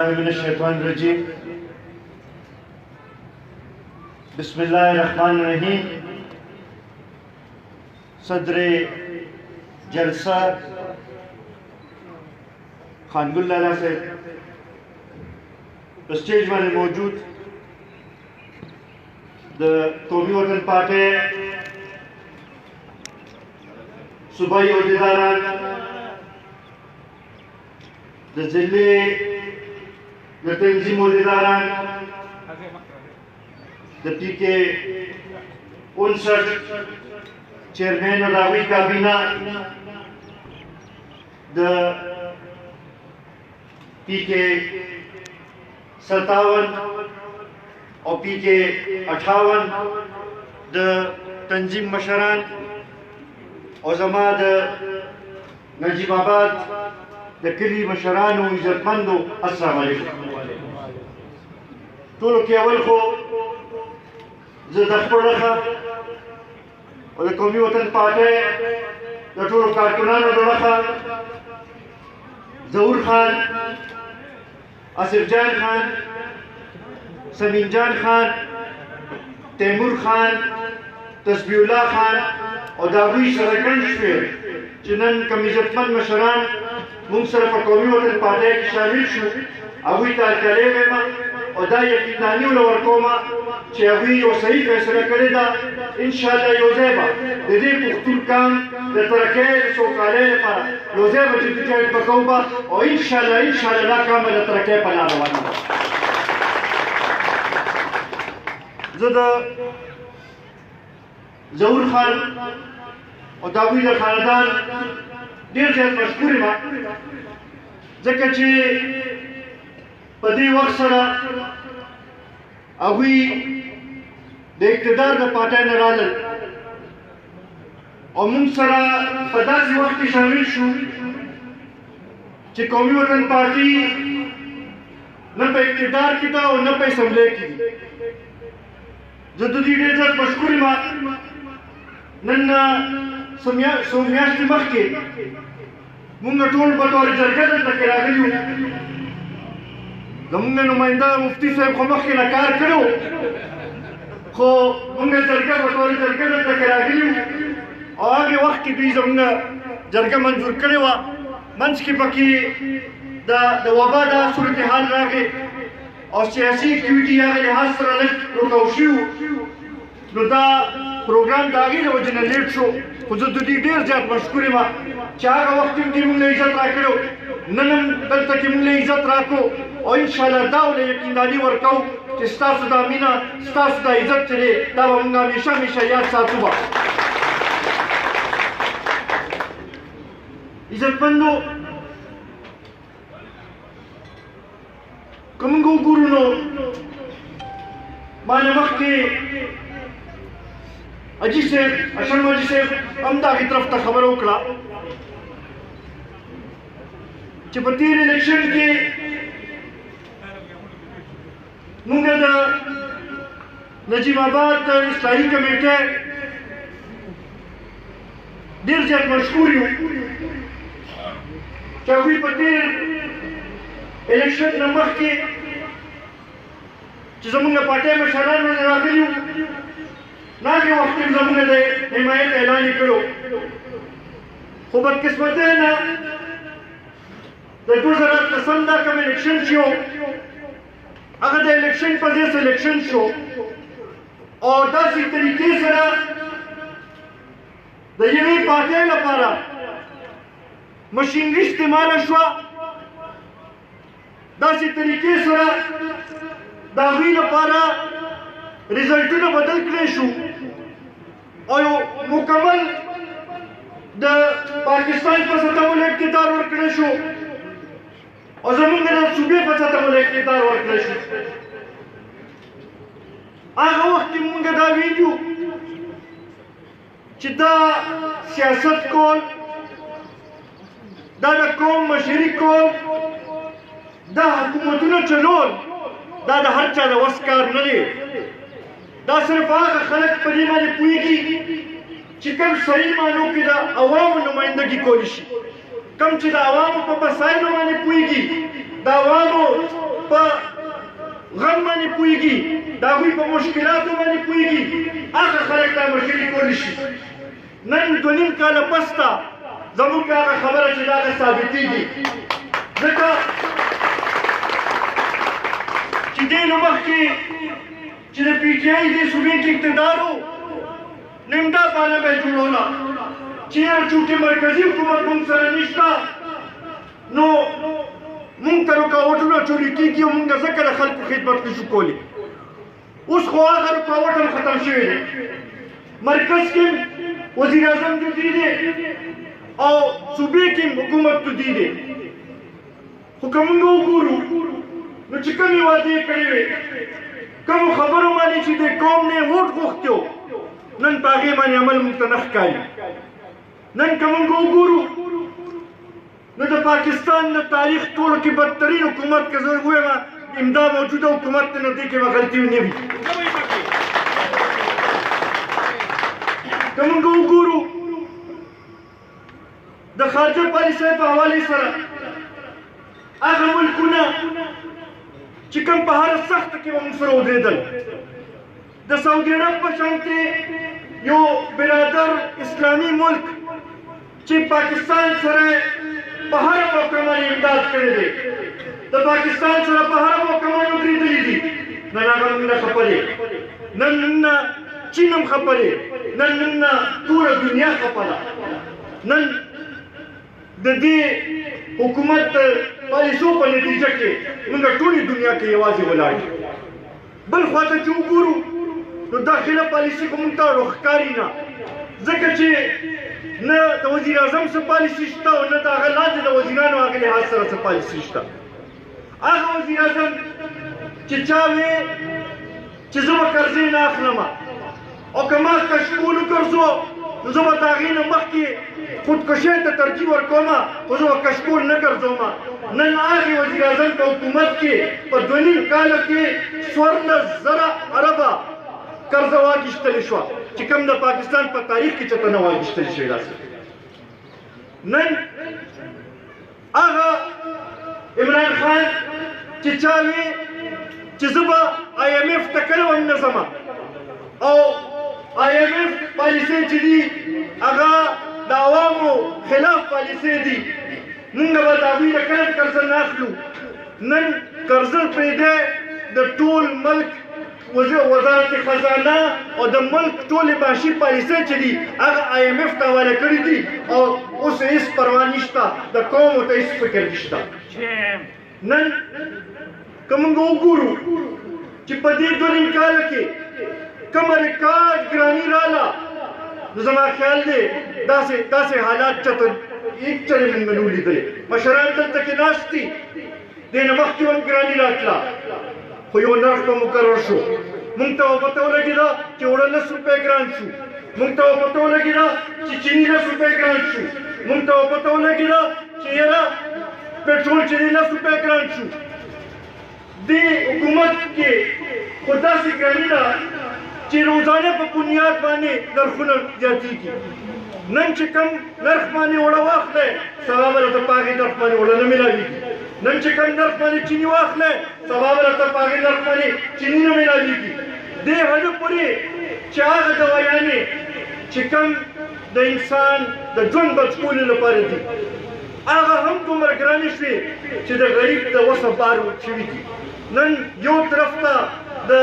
من الشیطان الرجیم بسم اللہ الرحمن الرحیم صدر جلسہ خانگل لالا سے اسٹیج والے موجود قومی وطن پارٹی صوبائی عہدیداران ضلعی تنظیم عہدیداران پی کے 59 چیئرمین اور راوی کابینہ پی کے 57 اور پی کے 58 تنظیم مشران عظماء نجیب آباد کلی مشران و عزتمندو السلام علیکم ټولو کې اول خو زه د خپل لخوا او د قومي وطن پارټۍ د ټولو کارکنانو د لخوا ظهور خان، اصف جان خان، سمین جان خان، تیمور خان، تسبیح الله خان او د هغوی سره ګڼ شمېر چې نن کوم عزتمند مشران موږ سره په قومي وطن پارټۍ کې شامل شو هغوی ته هرکلی وایم او دا یقیني ورکوم چې هغوی یو صحیح فیصله کړې ده. انشاءالله یو ځای به د دې پښتون قام د ترقۍ د سوکالۍ لپاره یو ځای به جدوجہد به کوو به او انشاءالله دا قام به د ترقۍ په لار روان وي. زه د ظهور خان او د هغوی د خاندان ډېر زیات مشکور یم ځکه چې په دې وخت سره هغوی د اقتدار د پارټۍ نه رالل او موږ سره په داسې وخت کې شامل شو چې قومي وطن پارټي نه په اقتدار کې ده او نه په اسمبلی کې دي. زه د دې ډېر زیات مشکور یم. نن څو میاشتې مخکې موږ ټول په طور جرګه دلته کې راغلي وو. زموږ نماینده مفتي صاحب خو مخکې نه کار کړی و خو موږ جرګه په طور جرګه دلته کې راغلي وو او هغې وخت کې دوی زموږ جرګه منظور کړې وه. منځ کې پکې د وبا دا صورتحال راغی او سیاسي اکټیویټي هغه لحاظ سره لږ رکاو شوي وو نو دا پروګرام د هغې د وجې نه لیټ شو. خو زه د دوی ډېر زیات مشکور یم چې هغه وخت هم دوی موږ له عزت راکړی نن هم دلته کې موږ له عزت راکړو او انشاءالله دا له یقینداري ورکوو چې ستاسو دا مینه ستاسو دا عزت چې دی دا به موږ همیشه همیشه یاد ساتو به. عزتمندو که موږ وګورو نو ما نه مخکې حاجي صاحب اشرم حاجي صاحب هم د هغې طرف ته خبره وکړه چې په تېر الیکشن کې موږ د نجیب آباد د اصلاحي کمیټۍ ډېر زیات مشهور یو چې هغوی په تېر الیکشن نه مخکې چې زموږ د پارټۍ مشران ورته راغلي وو نو هغې وخت کې زموږ د حمایت اعلان یې کړی خو بدقسمتۍ نه د 2010 دا کوم الیکشن چې و هغه د الیکشن په ځای سلیکشن شو او داسې طریقې سره د یوې پارټۍ لپاره مشینري استعماله شوه داسې طریقې سره د هغوی لپاره رزلټونه بدل کړی شو او یو مکمل د پاکستان په سطح باندې اقتدار ورکړی شو او زموږ د صوبې په سطح باندې اقتدار ورکړی شو. هغه وخت کې موږ دا ویلي چې دا سیاست کول دا د قوم مشري کول دا حکومتونه چلول دا د هر چا د وس کار نه دی. دا صرف هغه خلک په دې باندې پوهېږي چې کوم صحیح معنو کې د عوامو نمایندګي کولی شي کوم چې د عوامو په مسایلو باندې پوهېږي د عوامو په غم باندې پوهېږي د هغوی په مشکلاتو باندې پوهېږي هغه خلک دا مشري کولی شي نن 2.5 کاله پس ته زموږ هغه خبره چې دا هغه ثابتېږي ځکه چې دې نه مخکې چې د پي ټي آی دې صوبې کې اقتدار و نو همدا بهانه به یې جوړوله چې یاره چونکې مرکزي حکومت موږ سره نشته نو موږ ته رکاوټونه چورې کېږي او موږ ځکه د خلکو خدمت نشو کولی اوس خو هغه رکاوټ هم ختم شوی دی مرکز کې وزیر اعظم جدي دی او صوبې کې حکومت جدي دی خو که موږ وګورو نو چې کومې وعدې یې کړې وې کومو خبرو باندې چې د قوم نه ووټ غوښتي و نن په هغې باندې عمل موږ ته نه ښکاري نن که موږ وګورو نو د پاکستان د تاریخ ټولو کې بدترین حکومت که زه ووایم امدا موجوده حکومت دی نو دې کې به غلطي نه وي که موږ وګورو د خارجه پالیسۍ په حوالې سره هغه ملکونه چې کوم په هره سخته کې به موږ سره ودرېدل د سعودي عرب په شانتې یو برادر اسلامي ملک چې پاکستان سره په هره موقع باندې امداد کړی دی د پاکستان سره په هره موقع باندې ودرېدلي دي نن هغه موږ نه خفه دی نن چین هم خفه دی نن ټوله دنیا خفه ده نن د دې حکومت پالیسو په نتیجه کې موږ ټولې دنیا کې یوازې ولاړ یو بل خواته چې وګورو نو داخله پالیسي خو موږ ته ښکاري نه ځکه چې نه د وزیر اعظم څه پالیسي شته او نه د هغه لاندې د وزیرانو هغه لحاظ سره څه پالیسي شته هغه وزیر اعظم چې چا وې چې زه به قرضې نه اخلم او که ما کشکول وګرځو نو زه به د هغې نه مخکې خودکشۍ ته ترجیح ورکوم خو زه به کشکول نه ګرځوم نن هغې وزیر اعظم په حکومت کې په 2.5 کاله کې 14,000 اربه قرضه واخیستل شوه چې کوم د پاکستان په تاریخ کې چېرته نه واخیستل شوې داسې نن هغه عمران خان چې چا وې چې زه به IMF ته کله هم نه ځم او IMF پالیسۍ چې دي هغه د عوامو خلاف پالیسۍ دي موږ به د هغوی نه کله قرضه نه اخلو نن قرضه پرېږدی د ټول ملک وزارت خزانه او د ملک ټولې معاشي پالیسۍ چې دي هغه IMF ته حواله کړي دي او اوس هېڅ پروا نشته د قومو ته هېڅ فکر نشته نن که موږ وګورو چې په دې 2.5 کاله کې کومه ریکارډ ګراني راله نو زما خیال دی داسې حالات چېرته هېڅ چېرې موږ نه ولیدلې مشران دلته کې ناست دي دې نه مخکې هم ګراني راتله خو یو نرخ به مقرر شو موږ ته پته ولګېده چې اوړه 10 روپۍ ګران شو موږ ته پته ولګېده چې چیني 10 روپۍ ګران شو موږ ته پته ولګېده چې یاره پټرول چې دی 10 روپۍ ګران شو دې حکومت کې خو داسې ګراني ده چې روزانه په بنیاد باندې نرخونه زیاتېږي نن چې کوم نرخ باندې اوړه واخلی سبا به درته په هغې نرخ باندې اوړه نه میلاوېږي نن چې کوم نرخ باندې چیني واخلی سبا به درته په هغې نرخ باندې چیني نه میلاوېږي دې حده پورې چې هغه دوایانې چې کوم د انسان د ژوند بچکولو لپاره دي هغه هم دومره ګرانې شوې چې د غریب د وسه بار شوي دي نن یو طرف ته د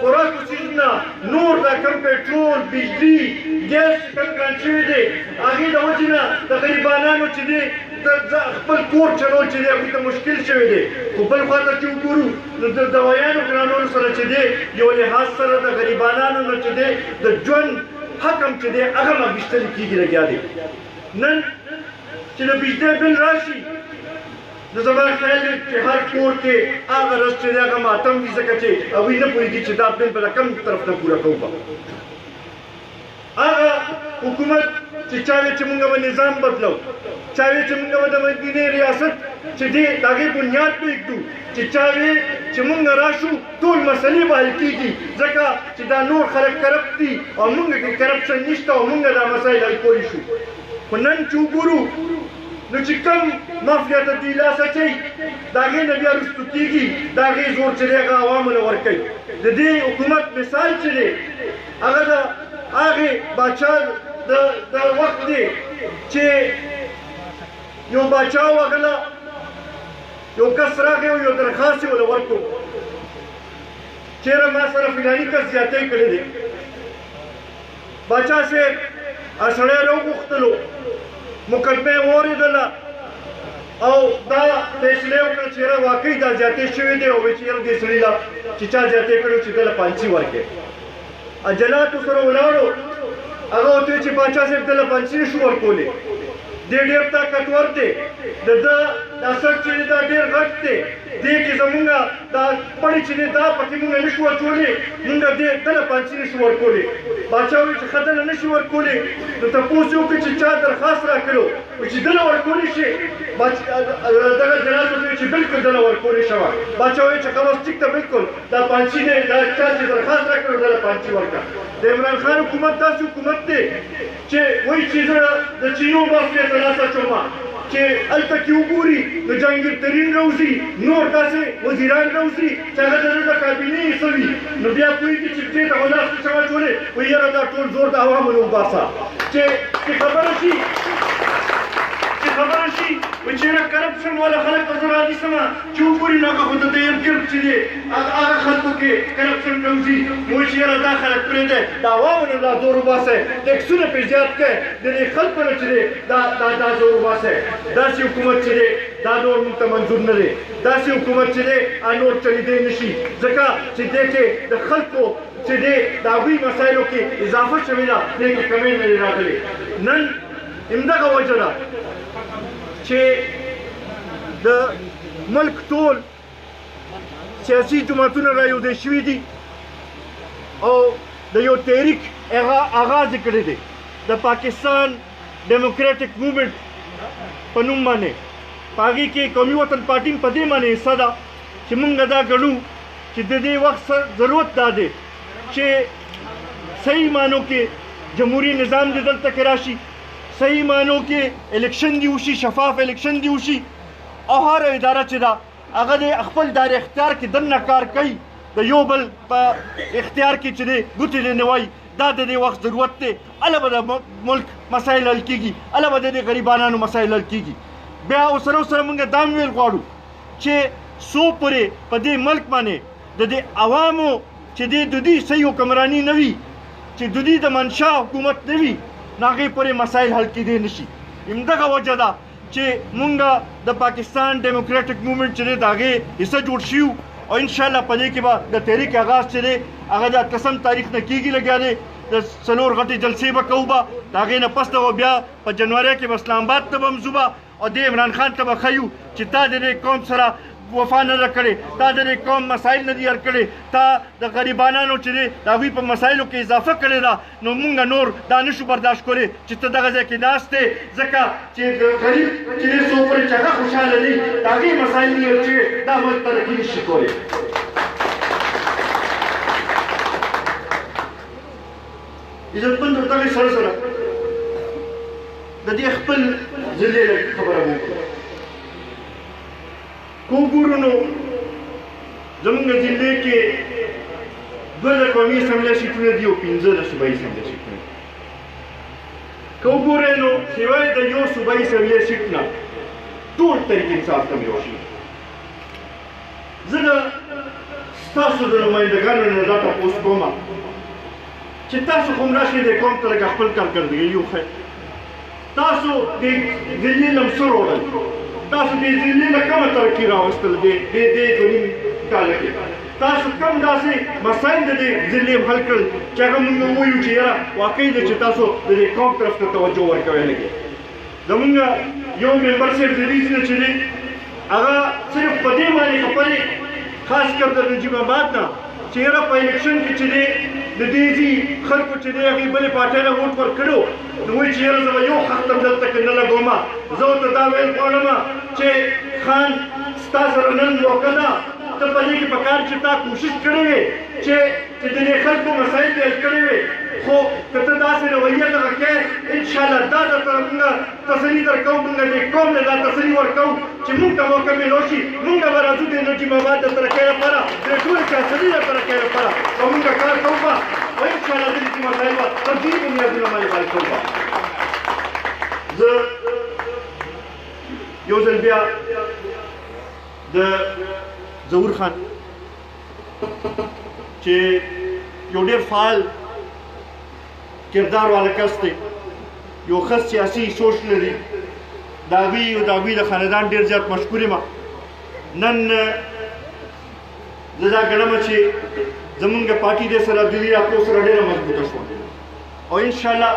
خوراکو څیزونه نور دا کم پټرول بجلي ګیس چې کوم ګران شوي دی هغې د وجې نه د غریبانانو چې دی خپل کور چلول چې دی هغوی ته مشکل شوی دی خو بل خواته چې وګورو نو د دوایانو ګرانولو سره چې دی یو لحاظ سره د غریبانانو نه چې دی د ژوند حق هم چې دی هغه هم اخیستل کېږي لګیا دی نن چې د بجلی بل راشي نو زما خیال دی چې هر کور کې هغه رس چې دی هغه ماتم وي ځکه چې هغوی نه پوهېږي چې دا بل به د کوم طرف نه پوره کوو به هغه حکومت چې چا وی چې موږ به نظام بدلو چا وی چې موږ به د مدینې ریاست چې دی د هغې بنیاد به ایږدو چې چا وی چې موږ راشو ټول مسلې به حل کېږي ځکه چې دا نور خلک کرپټ دي او موږ کې کرپشن نشته او موږ دا مسایل حل کولی شو خو نن چې وګورو نو چې کوم مافیا ته دوی لاس اچوي د هغې نه بیا رسټو کېږي د هغې زور چې دی هغه عوامو له ورکوي د دې حکومت مثال چې دی هغه د هغې باچا د وخت دی چې یو باچا و هغه له یو کس راغی او یو درخواست یې ورله ورکړو چېرې ما سره فلاني کس زیاتی کړی دی باچا صاحب هغه سړی راوغوښتلو مقدمه یې واورېدله او دا فیصله یې وکړه چې یاره واقعي دا زیاتی شوې دی او وایي چې یاره دې سړي له چې چا زیاتی کړی چې ده له پانسي ورکړي جلاتو سره ولاړو هغه ورته وایي چې باچا صاحب ده له پانسي نه شو ورکولی دې ډېر طاقتور دی د ده دا سړک چې دی دا ډېر غټ دی دې کې زمونږ دا پړی چې دی دا پکې مونږ نه شو ورکولی مونږ ده له پانسي نه شو ورکولی باچا وایي چې ښه ده له نه شي ورکولی نو تپوس یې وکړي چې چا درخواست راکړو چې ده له ورکولی شي دغه جناب ورته وایي چې بلکل ده له ورکولی شوه باچا وایي چې خلاص ټیک ده بلکل دا پانسي دی دا چا چې درخواست راکړو ده له پانسي ورکړه د عمران خان حکومت داسې حکومت دی چې وایي چې زه د چینو مافیا ته لاس اچوم چې هلته کې وګوري د جهانګیر ترین راوځي نور داسې وزیران راوځي چې هغه د ده د کابینې حصه وي نو بیا پوهېږي چې دې ته خو لاس نشم اچولی وایي یاره دا ټول زور د عوامو نه وباسه چې خبره شي وایي چې یاره کرپشن والا خلک ته زه رانیسم چې وګوري نو هغه خو د ده ارد ګرد چې دی هغه خلکو کې کرپشن راوځي نو وایي چې یاره دا خلک پرېږدی د عوامو نه دا زور وباسئ ټیکسونه پرې زیات کړئ د دې خلکو نه چې دی دا زور وباسئ داسې حکومت چې دی دا نور موږ ته منظور نه دی داسې حکومت چې دی نور چلېدی نه شي ځکه چې دې کې د خلکو چې دی د هغوی مسایلو کې اضافه شوې ده دې کې کمۍ نه دی راغلې نن همدغه وجه ده چې د ملک ټول سیاسي جماعتونه را یوځای شوي دي او د یو تحریک آغاز یې کړی دی د پاکستان ډیموکریټک موومنټ په نوم باندې په هغې کې قومي وطن پارټي په دې باندې حصه ده چې موږ دا ګڼو چې د دې وخت ضرورت دا دی چې صحیح معنو کې جمهوري نظام دې دلته کې راشي صحیح معنو کې الیکشن دی وشي شفاف الیکشن دی وشي او هر اداره چې ده هغه د خپل دایره اختیار کې دننه کار کوي د یو بل په اختیار کې چې دی ګوتې دې نه وایي دا د دې وخت ضرورت دی هله به د ملک مسایل حل کېږي هله به د دې غریبانانو مسایل حل کېږي بیا سره موږ دا هم ویل غواړو چې څو پورې په دې ملک باندې د دې عوامو چې د دوی صحیح حکمراني نه وي چې دوی د منشا حکومت نه وي نو هغې پورې مسایل حل کېدی نه شي همدغه وجه ده چې موږ د پاکستان ډیموکریټک موومنټ چې دی د هغې حصه جوړ شي او انشاءالله په دې کې به د تحریک آغاز چې دی هغه د 8 تاریخ نه کېږي لګیا دی د 4 غټې جلسې به کوو به د هغې نه پس به بیا په جنوري کې به اسلام آباد ته به هم ځو به او د عمران خان ته به ښیو چې تا د دې قوم سره وفا نه ده کړې تا د دې قوم مسایل نه دي حل کړې تا د غریبانانو چې دی د هغوی په مسایلو کې اضافه کړې ده نو مونږ نور دا نشو برداشت کولی چې ته دغه ځای کې ناست دی ځکه چې غریب چې دی څو پورې چې هغه خوشحاله دی د هغې مسایل نه حل شوي دا ملک ترقي نشي کولی عزتمندو دغې سره سره د دې خپل ضلعې خبره مو وکړه که وګورو نو زموږ ضلعې کې 2 د قومي اسمبلۍ سیټونه دي او 15 د صوبایي اسمبلۍ سیټونه دي که وګورئ نو سوای د یو صوبایي اسمبلۍ سیټ نه ټول تحریک انصاف ته میوه شوي زه د ستاسو د نمایندګانو نه دا تپوس کوم چې تاسو خو هم راشئ دې قوم ته لږ خپل کارکردګي وښایئ تاسو د ضلعې نه څه وړل تاسو دې ضلعې نه کومه ترقي راوستل دې 2 کاله کې تاسو کوم داسې مسایل د دې ضلعې حل کړل چې هغه موږ ووایو چې یاره واقعي ده چې تاسو د دې قوم طرف ته توجه ورکوئ لږ زمونږ یو ممبر صاحب د دې نه چې دی هغه صرف په دې باندې خبرې خاص کر د نجیب آباد نه چې یاره په الیکشن کې چې دی د دې ځي خلکو چې دی هغې بلې پارټۍ له ووټ ورکړو نو وایي چې یاره زه به یو خط هم دلته کې نه لګوم زه ورته دا ویل غواړم چې خان ستا سره نن موقع ده ته په دې کې پکار چې تا کوشش کړی وې چې د دې خلکو مسایل دې حل کړی وې خو که ته داسې رویه دغه کې انشاءالله دا درته مونږ تسلي درکوو مونږ دې قوم ته دا تسلي ورکوو چې مونږ ته موقع میلو شي مونږ به راځو د انرژي مواد د ترقۍ لپاره د ټولې چارسدي د ترقۍ لپاره او مونږ کار کوو به او انشاءالله دې چې مسایل به تبدیلي بنیادونه باندې حل کوو به زه یو ځل بیا د ظهور خان چې یو ډېر فعال کردار والا کس دی یو ښه سیاسي سوچ لري د هغوی او د هغوی د خاندان ډېر زیات مشکور یم نن زه دا ګڼم چې زمونږ پارټي دې سره دلي راپور سره ډېره مضبوطه شوه او انشاءالله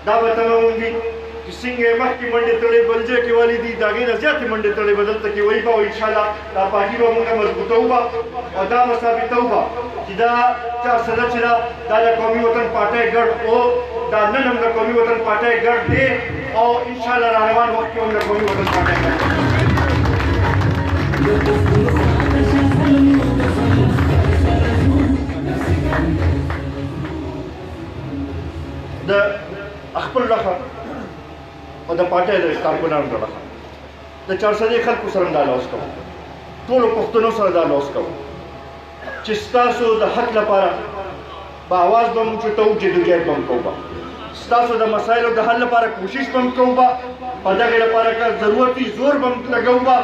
دا به تمام وي چې څنګه یې مخکې منډې تړې بل ځای کې والي دي د هغې نه زیاتې منډې تړې به دلته کې وایي به او انشاءالله دا پارټي به مونږ مضبوطوو به او دا به ثابتوو به چې دا چارسده چې ده دا د قومي وطن پارټۍ ګډ او دا نن هم د قومي وطن پارټۍ ګډ دی او انشاءالله را روان وخت کې هم د قومي وطن پارټۍ ګډ د خپل لخوا او د پارټۍ د کارکونانو د لخوا د چارسدې خلکو سره دا لوس کوم ټولو پښتنو سره دا لوس کوم چې ستاسو د حق لپاره به اواز به موږ چوټو جدوجہد به هم کوو ستاسو د مسایلو د حل لپاره کوشش به هم کوو په دغې لپاره که ضرورت وي زور به هم لګوو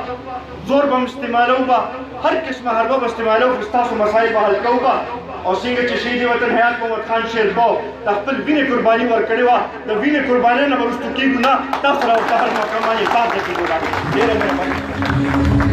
زور به هم استعمالوو هر قسمه حربه به استعمالوو خو ستاسو مسایل به حل کوو او څنګه چې شهید وطن حیات محمد خان شیرباو د خپل وینې قرباني ورکړې وه د وینې قربانۍ نه به وروستو کېږو نه تاسو راورته هر موقع باندې پاتې کېږو ډېره مهرباني